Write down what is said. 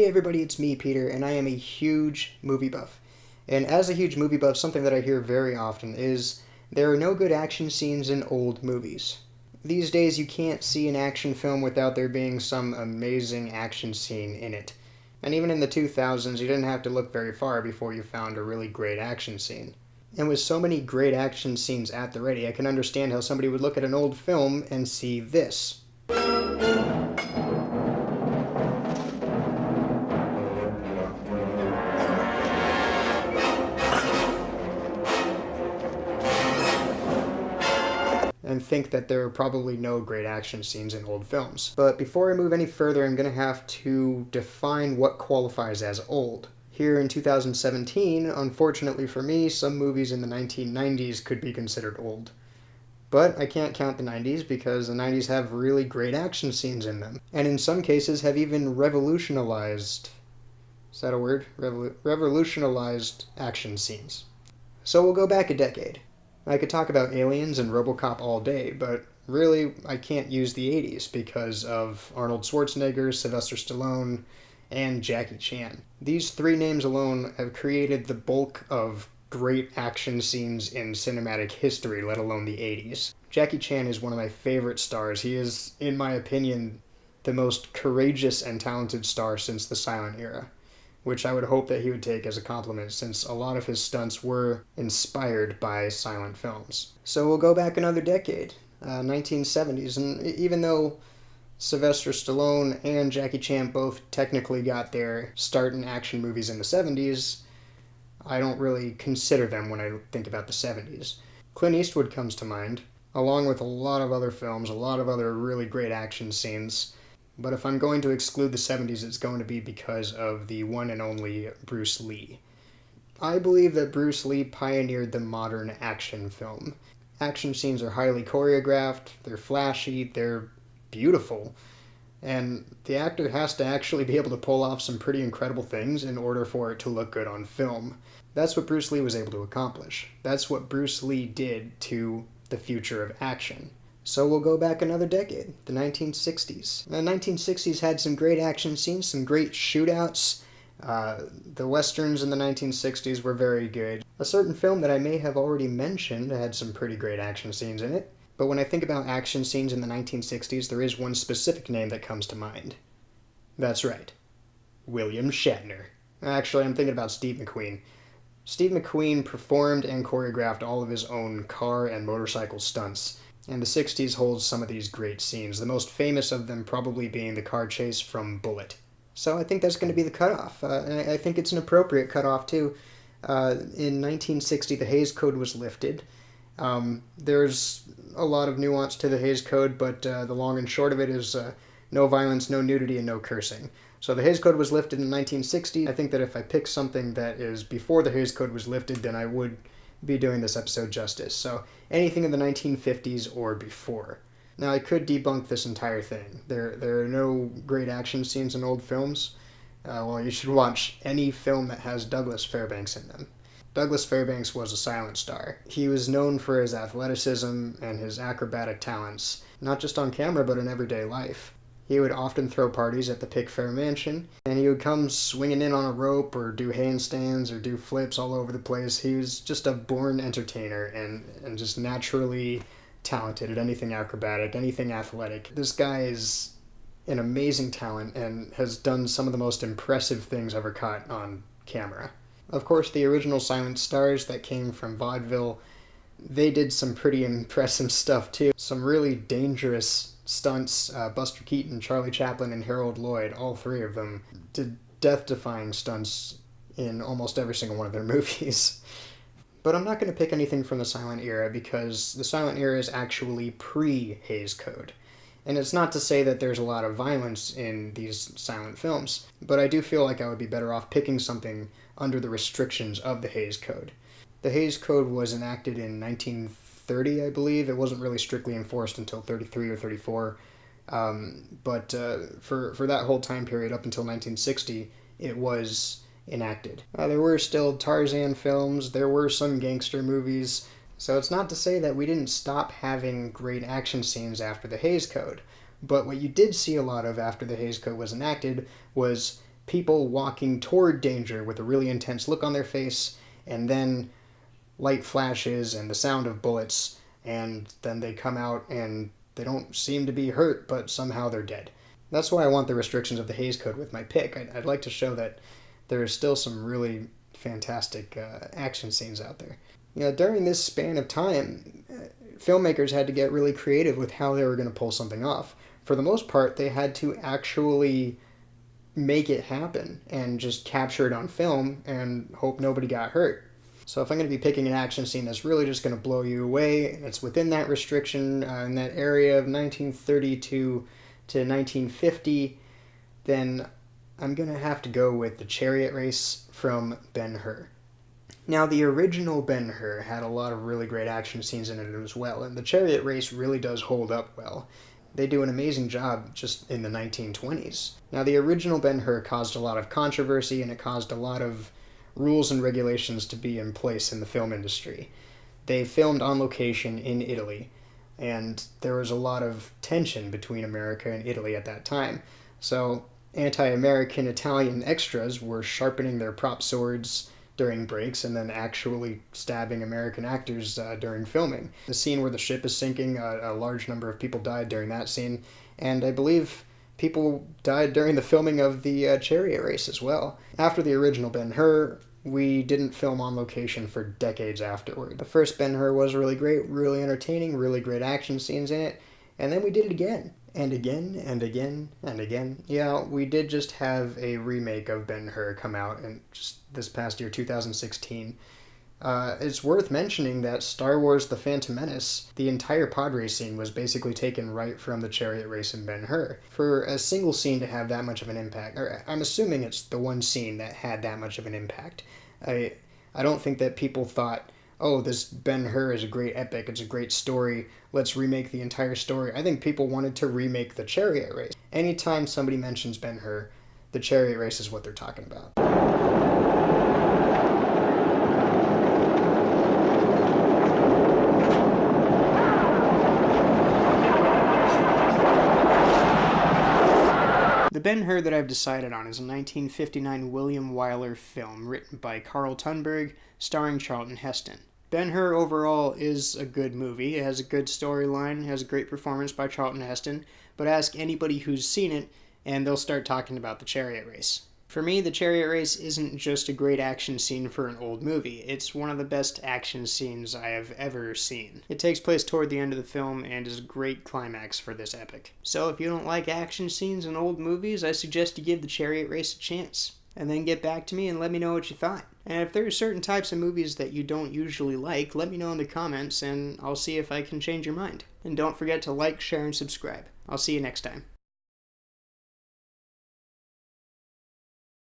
Hey everybody, it's me, Peter, and I am a huge movie buff. And as a huge movie buff, something that I hear very often is there are no good action scenes in old movies. These days, you can't see an action film without there being some amazing action scene in it. And even in the 2000s, you didn't have to look very far before you found a really great action scene. And with so many great action scenes at the ready, I can understand how somebody would look at an old film and see this. And think that there are probably no great action scenes in old films. But before I move any further, I'm going to have to define what qualifies as old. Here in 2017, unfortunately for me, some movies in the 1990s could be considered old. But I can't count the 90s because the 90s have really great action scenes in them. And in some cases have even revolutionized... Is that a word? Revolutionized action scenes. So we'll go back a decade. I could talk about Aliens and RoboCop all day, but really I can't use the 80s because of Arnold Schwarzenegger, Sylvester Stallone, and Jackie Chan. These three names alone have created the bulk of great action scenes in cinematic history, let alone the 80s. Jackie Chan is one of my favorite stars. He is, in my opinion, the most courageous and talented star since the silent era, which I would hope that he would take as a compliment since a lot of his stunts were inspired by silent films. So we'll go back another decade, 1970s, and even though Sylvester Stallone and Jackie Chan both technically got their start in action movies in the 70s, I don't really consider them when I think about the 70s. Clint Eastwood comes to mind, along with a lot of other films, a lot of other really great action scenes. But if I'm going to exclude the 70s, it's going to be because of the one and only Bruce Lee. I believe that Bruce Lee pioneered the modern action film. Action scenes are highly choreographed, they're flashy, they're beautiful, and the actor has to actually be able to pull off some pretty incredible things in order for it to look good on film. That's what Bruce Lee was able to accomplish. That's what Bruce Lee did to the future of action. So we'll go back another decade, the 1960s. The 1960s had some great action scenes, some great shootouts. The westerns in the 1960s were very good. A certain film that I may have already mentioned had some pretty great action scenes in it. But when I think about action scenes in the 1960s, there is one specific name that comes to mind. That's right, William Shatner. Actually, I'm thinking about Steve McQueen. Steve McQueen performed and choreographed all of his own car and motorcycle stunts. And the 60s holds some of these great scenes, the most famous of them probably being the car chase from Bullitt. So I think that's going to be the cutoff. And I think it's an appropriate cutoff, too. In 1960, the Hays Code was lifted. There's a lot of nuance to the Hays Code, but the long and short of it is no violence, no nudity, and no cursing. So the Hays Code was lifted in 1960. I think that if I pick something that is before the Hays Code was lifted, then I would be doing this episode justice. So anything in the 1950s or before. Now I could debunk this entire thing. There are no great action scenes in old films. Well, you should watch any film that has Douglas Fairbanks in them. Douglas Fairbanks was a silent star. He was known for his athleticism and his acrobatic talents, not just on camera but in everyday life. He would often throw parties at the Pickfair Mansion, and he would come swinging in on a rope or do handstands or do flips all over the place. He was just a born entertainer and just naturally talented at anything acrobatic, anything athletic. This guy is an amazing talent and has done some of the most impressive things ever caught on camera. Of course, the original silent stars that came from vaudeville, they did some pretty impressive stuff too. Some really dangerous stunts. Buster Keaton, Charlie Chaplin, and Harold Lloyd, all three of them, did death-defying stunts in almost every single one of their movies. But I'm not going to pick anything from the silent era because the silent era is actually pre-Hays Code. And it's not to say that there's a lot of violence in these silent films, but I do feel like I would be better off picking something under the restrictions of the Hays Code. The Hays Code was enacted in 1930, I believe. It wasn't really strictly enforced until 33 or 34. But for that whole time period up until 1960, it was enacted. There were still Tarzan films, there were some gangster movies, so it's not to say that we didn't stop having great action scenes after the Hays Code, but what you did see a lot of after the Hays Code was enacted was people walking toward danger with a really intense look on their face, and then light flashes and the sound of bullets, and then they come out and they don't seem to be hurt, but somehow they're dead. That's why I want the restrictions of the Hays Code with my pick. I'd like to show that there is still some really fantastic action scenes out there. During this span of time, filmmakers had to get really creative with how they were going to pull something off. For the most part, they had to actually make it happen and just capture it on film and hope nobody got hurt. So if I'm going to be picking an action scene that's really just going to blow you away, and it's within that restriction in that area of 1932 to 1950, then I'm going to have to go with the chariot race from Ben-Hur. Now, the original Ben-Hur had a lot of really great action scenes in it as well, and the chariot race really does hold up well. They do an amazing job just in the 1920s. Now, the original Ben-Hur caused a lot of controversy, and it caused a lot of rules and regulations to be in place in the film industry. They filmed on location in Italy, and there was a lot of tension between America and Italy at that time. So anti-American Italian extras were sharpening their prop swords during breaks and then actually stabbing American actors during filming. The scene where the ship is sinking, a large number of people died during that scene, and I believe people died during the filming of the chariot race as well. After the original Ben-Hur, we didn't film on location for decades afterward. The first Ben-Hur was really great, really entertaining, really great action scenes in it, and then we did it again. And again, and again, and again. Yeah, we did just have a remake of Ben-Hur come out in just this past year, 2016. It's worth mentioning that Star Wars The Phantom Menace, the entire pod race scene was basically taken right from the chariot race in Ben-Hur. For a single scene to have that much of an impact, or I'm assuming it's the one scene that had that much of an impact. I don't think that people thought, oh, this Ben-Hur is a great epic, it's a great story, let's remake the entire story. I think people wanted to remake the chariot race. Anytime somebody mentions Ben-Hur, the chariot race is what they're talking about. The Ben-Hur that I've decided on is a 1959 William Wyler film written by Carl Tunberg, starring Charlton Heston. Ben-Hur overall is a good movie. It has a good storyline, has a great performance by Charlton Heston, but ask anybody who's seen it and they'll start talking about the chariot race. For me, the chariot race isn't just a great action scene for an old movie. It's one of the best action scenes I have ever seen. It takes place toward the end of the film and is a great climax for this epic. So if you don't like action scenes in old movies, I suggest you give the chariot race a chance. And then get back to me and let me know what you thought. And if there are certain types of movies that you don't usually like, let me know in the comments and I'll see if I can change your mind. And don't forget to like, share, and subscribe. I'll see you next time.